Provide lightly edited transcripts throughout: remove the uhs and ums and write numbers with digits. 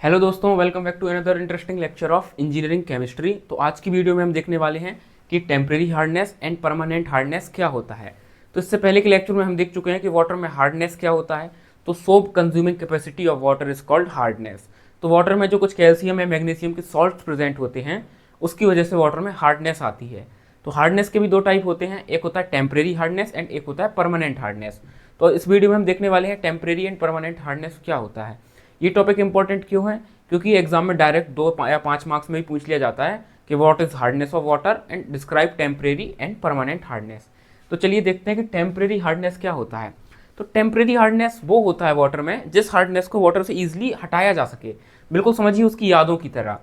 Hello दोस्तों, welcome back to another interesting lecture of engineering chemistry. तो आज की वीडियो में हम देखने वाले हैं कि temporary hardness and permanent hardness क्या होता है। तो इससे पहले के लेक्चर में हम देख चुके हैं कि वाटर में हार्डनेस क्या होता है। तो soap consuming capacity of water is called hardness. तो वाटर में जो कुछ कैल्शियम या मैग्नीशियम के सॉल्ट प्रेजेंट होते हैं उसकी वजह से वाटर में हार्डनेस आती है। तो हार्डनेस के भी दो टाइप होते हैं, एक होता है टेम्परेरी हार्डनेस एंड एक होता है परमानेंट हार्डनेस। तो इस वीडियो में हम देखने वाले हैं टेम्परेरी एंड परमानेंट हार्डनेस क्या होता है। ये टॉपिक इंपॉर्टेंट क्यों है? क्योंकि एग्जाम में डायरेक्ट 2 या 5 मार्क्स में ही पूछ लिया जाता है कि what is hardness of water and describe temporary and permanent hardness. तो चलिए देखते हैं कि टेम्परेरी हार्डनेस क्या होता है। तो टेम्परेरी हार्डनेस वो होता है वाटर में जिस हार्डनेस को वाटर से इजीली हटाया जा सके, बिल्कुल समझिए उसकी यादों की तरह।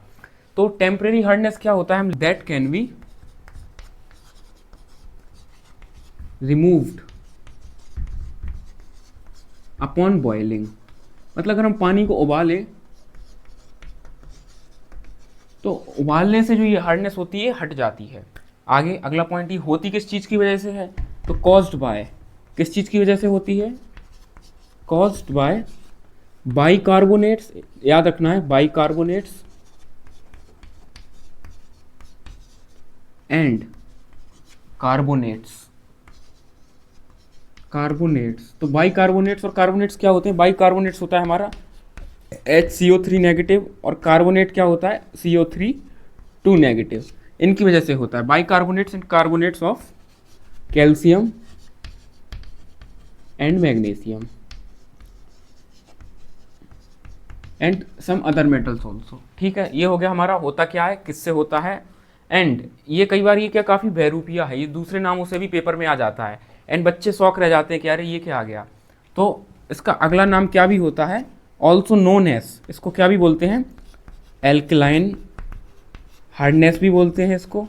तो टेम्परेरी हार्डनेस क्या होता है? That can be removed upon boiling. मतलब अगर हम पानी को उबालें तो उबालने से जो ये हार्डनेस होती है हट जाती है। आगे अगला पॉइंट, ये होती किस चीज़ की वजह से है? तो कॉज्ड बाय, किस चीज़ की वजह से होती है? Caused by bicarbonates. याद रखना है, बाइकार्बोनेट्स एंड कार्बोनेट्स। कार्बोनेट्स, तो बाइकार्बोनेट्स और कार्बोनेट्स क्या होते हैं? बाइकार्बोनेट्स होता है हमारा HCO3 नेगेटिव और कार्बोनेट क्या होता है? CO3 negative. इनकी वजह से होता है bicarbonates and carbonates of calcium and magnesium and some other metals also. ठीक है, ये हो गया हमारा होता क्या है, किससे होता है। एंड ये कई बार ये क्या काफ़ी बहरूपिया है, ये दूसरे नामों से भी पेपर में आ जाता है एंड बच्चे शौक रह जाते हैं कि अरे ये क्या आ गया। तो इसका अगला नाम क्या भी होता है? ऑल्सो नोन एस, इसको क्या भी बोलते हैं? एल्कलाइन हार्डनेस भी बोलते हैं इसको,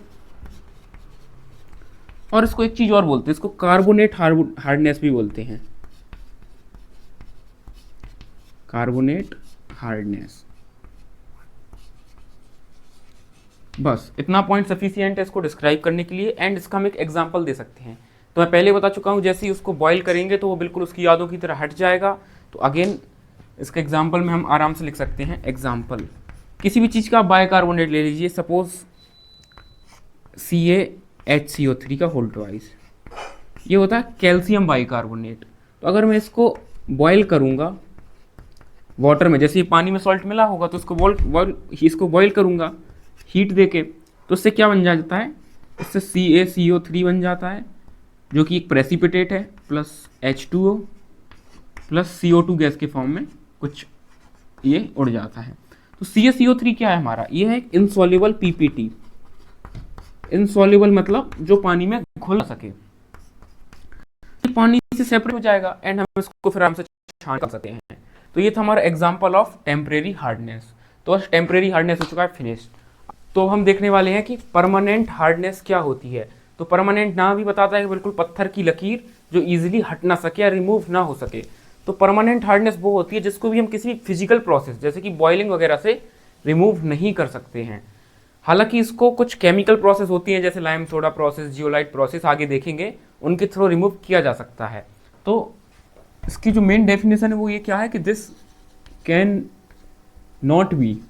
और इसको एक चीज और बोलते हैं, इसको कार्बोनेट हार्डनेस भी बोलते हैं। Carbonate hardness. बस इतना पॉइंट सफिशिएंट है इसको डिस्क्राइब करने के लिए। एंड इसका हम एक एग्जांपल दे सकते हैं। तो मैं पहले बता चुका हूँ, जैसे ही उसको बॉईल करेंगे तो वो बिल्कुल उसकी यादों की तरह हट जाएगा। तो अगेन इसका एग्जाम्पल में हम आराम से लिख सकते हैं। एग्जाम्पल, किसी भी चीज़ का बाइकार्बोनेट ले लीजिए, सपोज CaHCO3 का होल ट्वाइस, ये होता है कैल्शियम बाइकार्बोनेट। तो अगर मैं इसको बॉईल करूँगा वाटर में, जैसे ये पानी में सॉल्ट मिला होगा तो इसको बॉईल करूँगा हीट देके, तो इससे क्या बन जाता है? इससे CaCO3 बन जाता है जो कि एक प्रेसिपिटेट है, plus H2O plus CO2 gas के फॉर्म में कुछ ये उड़ जाता है। तो CaCO3 क्या है हमारा? ये है एक इनसॉल्युबल PPT। इनसॉल्युबल मतलब जो पानी में घुल सके, पानी से सेपरेट हो जाएगा एंड हम इसको फिर आराम से छान कर सकते हैं। तो ये था हमारा एग्जांपल ऑफ टेम्परेरी हार्डनेस। तो बस टेम्परेरी हार्डनेस हो चुका है, फिनिश। तो हम देखने वाले हैं कि परमानेंट हार्डनेस क्या होती है। तो परमानेंट नाम भी बताता है कि बिल्कुल पत्थर की लकीर जो इजीली हट ना सके या रिमूव ना हो सके। तो परमानेंट हार्डनेस वो होती है जिसको भी हम किसी फिजिकल प्रोसेस जैसे कि बॉइलिंग वगैरह से रिमूव नहीं कर सकते हैं। हालांकि इसको कुछ केमिकल प्रोसेस होती हैं जैसे lime soda process, zeolite process, आगे देखेंगे, उनके थ्रू रिमूव किया जा सकता है। तो इसकी जो मेन डेफिनेशन है वो ये क्या है कि this can not be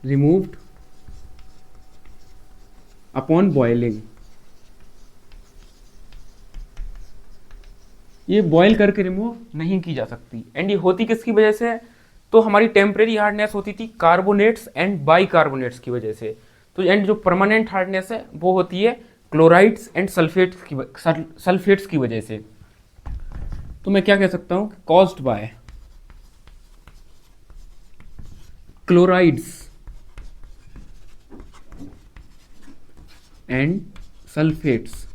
removed upon boiling. ये बॉयल करके रिमूव नहीं की जा सकती। एंड ये होती किसकी वजह से है? तो हमारी टेम्परेरी हार्डनेस होती थी कार्बोनेट्स एंड बाइकार्बोनेट्स की वजह से। तो एंड जो परमानेंट हार्डनेस है वो होती है क्लोराइड्स एंड सल्फेट्स की वजह से। तो मैं क्या कह सकता हूं? Caused by chlorides and sulphates.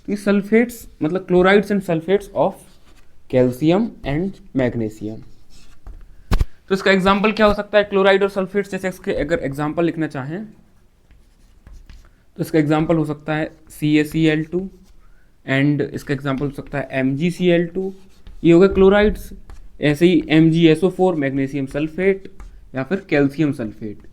ये सल्फेट्स मतलब chlorides and sulphates of calcium and magnesium. तो इसका एग्जांपल क्या हो सकता है? क्लोराइड और सल्फेट्स जैसे इसके अगर एग्जांपल लिखना चाहें तो इसका एग्जांपल हो सकता है CaCl2 एंड इसका एग्जांपल हो सकता है MgCl2। ये हो गए क्लोराइड्स। ऐसे ही MgSO4 मैग्नीशियम सल्फेट या फिर कैल्शियम सल्फेट।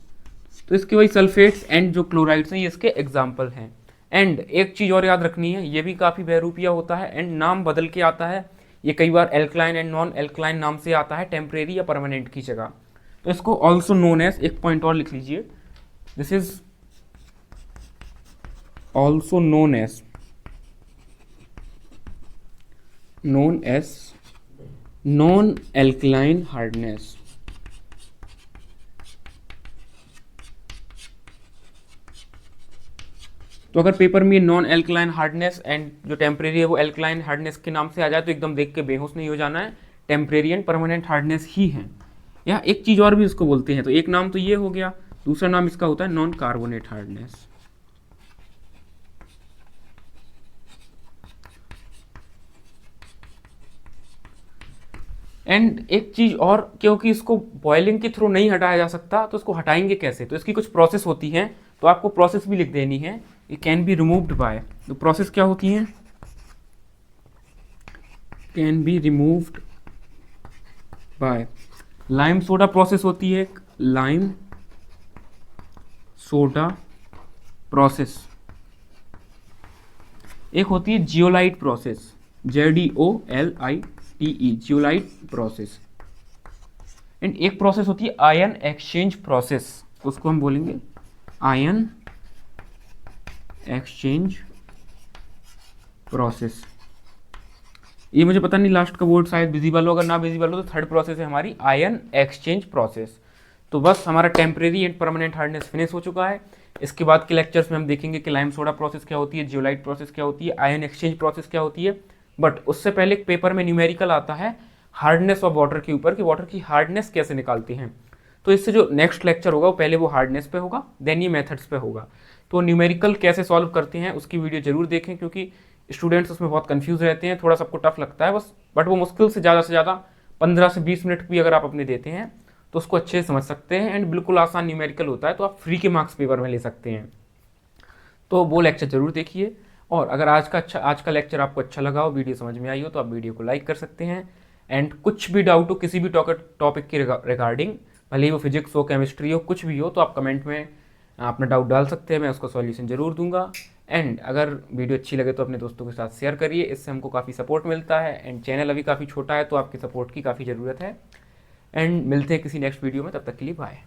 तो इसके वही सल्फेट्स एंड जो क्लोराइड्स हैं ये इसके एग्जाम्पल हैं। एंड एक चीज़ और याद रखनी है, ये भी काफ़ी बहरूपिया होता है एंड नाम बदल के आता है, ये कई बार एल्कलाइन एंड नॉन एल्कलाइन नाम से आता है टेम्परेरी या परमानेंट की जगह। तो इसको ऑल्सो नोन एज, एक पॉइंट और लिख लीजिए, this is also known as non alkaline hardness. तो अगर पेपर में नॉन एल्कलाइन हार्डनेस एंड जो टेम्परेरी है वो एल्कलाइन हार्डनेस के नाम से आ जाए तो एकदम देख के बेहोश नहीं हो जाना है, टेम्परेरी एंड परमानेंट हार्डनेस ही है। या एक चीज़ और भी इसको बोलते हैं, तो एक नाम तो ये हो गया, दूसरा नाम इसका होता है नॉन कार्बोनेट हार्डनेस। एंड एक चीज़ और, क्योंकि इसको बॉइलिंग के थ्रू नहीं हटाया जा सकता तो इसको हटाएंगे कैसे, तो इसकी कुछ प्रोसेस होती है, तो आपको प्रोसेस भी लिख देनी है। It can be removed by, तो प्रोसेस क्या होती है, can be removed by lime soda process होती है, लाइम सोडा प्रोसेस। एक होती है zeolite process, JDOLITE, zeolite process. And एक प्रोसेस होती है आयन एक्सचेंज प्रोसेस, उसको हम बोलेंगे आयन एक्सचेंज प्रोसेस। ये मुझे पता नहीं लास्ट का वर्ड शायद विजिबल हो, अगर ना विजिबल हो तो थर्ड प्रोसेस है हमारी आयन एक्सचेंज प्रोसेस। तो बस हमारा temporary and permanent hardness finish हो चुका है। इसके बाद के लेक्चर्स में हम देखेंगे कि लाइम सोडा प्रोसेस क्या होती है, जियोलाइट प्रोसेस क्या होती है, आयन एक्सचेंज प्रोसेस क्या होती है। बट उससे पहले एक पेपर में न्यूमेरिकल आता है हार्डनेस ऑफ वाटर के ऊपर, कि वाटर की हार्डनेस कैसे निकालते हैं। तो इससे जो नेक्स्ट लेक्चर होगा वो पहले वो हार्डनेस पे होगा, देन ये मेथड्स पे होगा। तो न्यूमेरिकल कैसे सॉल्व करते हैं उसकी वीडियो जरूर देखें, क्योंकि स्टूडेंट्स उसमें बहुत कंफ्यूज रहते हैं, थोड़ा सबको टफ लगता है बस, बट वो मुश्किल से ज़्यादा 15 से 20 मिनट भी अगर आप अपने देते हैं तो उसको अच्छे से समझ सकते हैं। एंड बिल्कुल आसान न्यूमेरिकल होता है, तो आप फ्री के मार्क्स पेपर में ले सकते हैं। तो वो लेक्चर जरूर देखिए। और अगर आज का लेक्चर आपको अच्छा लगा हो, वीडियो समझ में आई हो, तो आप वीडियो को लाइक कर सकते हैं। एंड कुछ भी डाउट हो किसी भी टॉपिक के रिगार्डिंग, भले ही वो फिजिक्स हो, केमिस्ट्री हो, कुछ भी हो, तो आप कमेंट में अपना डाउट डाल सकते हैं, मैं उसका सॉल्यूशन जरूर दूंगा। एंड अगर वीडियो अच्छी लगे तो अपने दोस्तों के साथ शेयर करिए, इससे हमको काफ़ी सपोर्ट मिलता है। एंड चैनल अभी काफ़ी छोटा है तो आपकी सपोर्ट की काफ़ी ज़रूरत है। एंड मिलते हैं किसी नेक्स्ट वीडियो में, तब तक के लिए बाय।